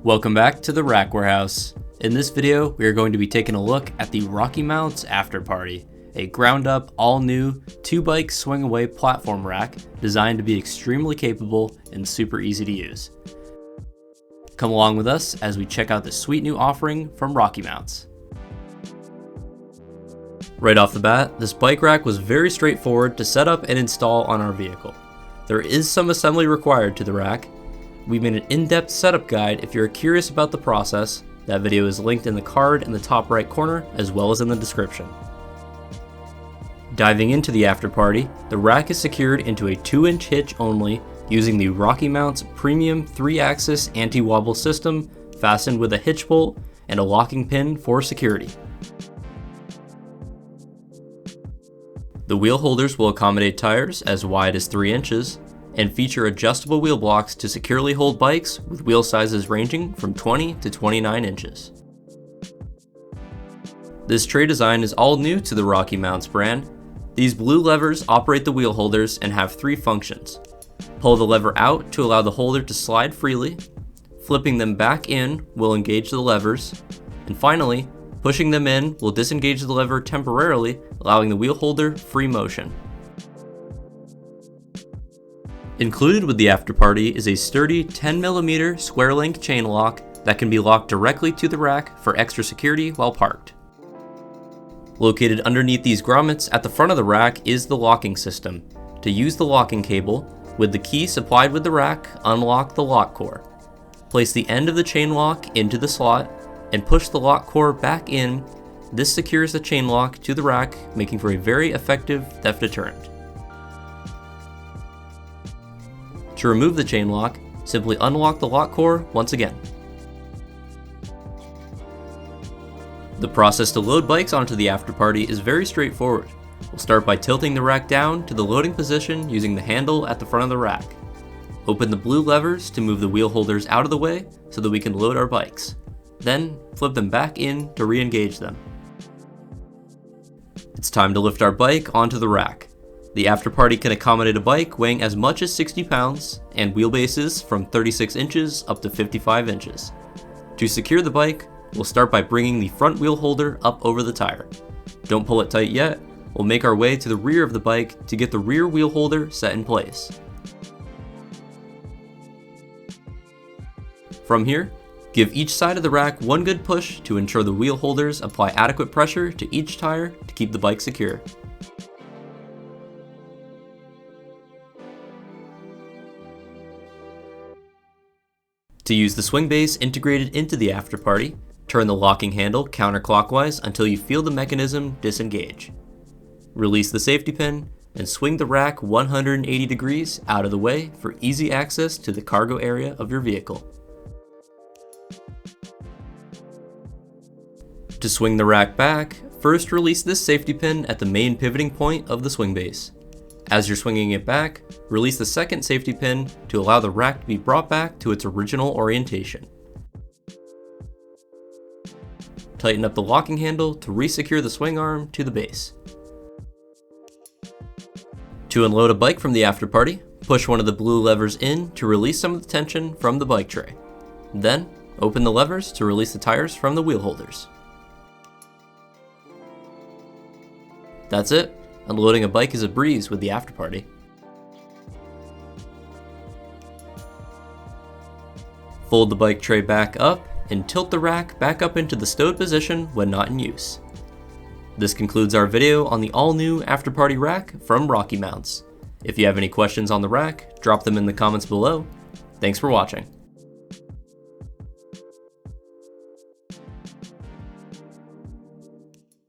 Welcome back to the Rack Warehouse. In this video, we are going to be taking a look at the RockyMounts AfterParty, a ground-up, all-new, 2-bike swing-away platform rack designed to be extremely capable and super easy to use. Come along with us as we check out this sweet new offering from RockyMounts. Right off the bat, this bike rack was very straightforward to set up and install on our vehicle. There is some assembly required to the rack. We made an in-depth setup guide if you're curious about the process. That video is linked in the card in the top right corner as well as in the description. Diving into the AfterParty, the rack is secured into a 2-inch hitch only using the RockyMounts premium 3-axis anti-wobble system fastened with a hitch bolt and a locking pin for security. The wheel holders will accommodate tires as wide as 3 inches and feature adjustable wheel blocks to securely hold bikes with wheel sizes ranging from 20 to 29 inches. This tray design is all new to the RockyMounts brand. These blue levers operate the wheel holders and have 3 functions. Pull the lever out to allow the holder to slide freely, flipping them back in will engage the levers, and finally, pushing them in will disengage the lever temporarily, allowing the wheel holder free motion. Included with the AfterParty is a sturdy 10mm square link chain lock that can be locked directly to the rack for extra security while parked. Located underneath these grommets at the front of the rack is the locking system. To use the locking cable, with the key supplied with the rack, unlock the lock core. Place the end of the chain lock into the slot and push the lock core back in. This secures the chain lock to the rack, making for a very effective theft deterrent. To remove the chain lock, simply unlock the lock core once again. The process to load bikes onto the AfterParty is very straightforward. We'll start by tilting the rack down to the loading position using the handle at the front of the rack. Open the blue levers to move the wheel holders out of the way so that we can load our bikes. Then flip them back in to re-engage them. It's time to lift our bike onto the rack. The AfterParty can accommodate a bike weighing as much as 60 pounds and wheelbases from 36 inches up to 55 inches. To secure the bike, we'll start by bringing the front wheel holder up over the tire. Don't pull it tight yet. We'll make our way to the rear of the bike to get the rear wheel holder set in place. From here, give each side of the rack one good push to ensure the wheel holders apply adequate pressure to each tire to keep the bike secure. To use the swing base integrated into the AfterParty, turn the locking handle counterclockwise until you feel the mechanism disengage. Release the safety pin and swing the rack 180 degrees out of the way for easy access to the cargo area of your vehicle. To swing the rack back, first release this safety pin at the main pivoting point of the swing base. As you're swinging it back, release the second safety pin to allow the rack to be brought back to its original orientation. Tighten up the locking handle to re-secure the swing arm to the base. To unload a bike from the AfterParty, push one of the blue levers in to release some of the tension from the bike tray. Then, open the levers to release the tires from the wheel holders. That's it. Unloading a bike is a breeze with the AfterParty. Fold the bike tray back up and tilt the rack back up into the stowed position when not in use. This concludes our video on the all-new AfterParty rack from RockyMounts. If you have any questions on the rack, drop them in the comments below. Thanks for watching.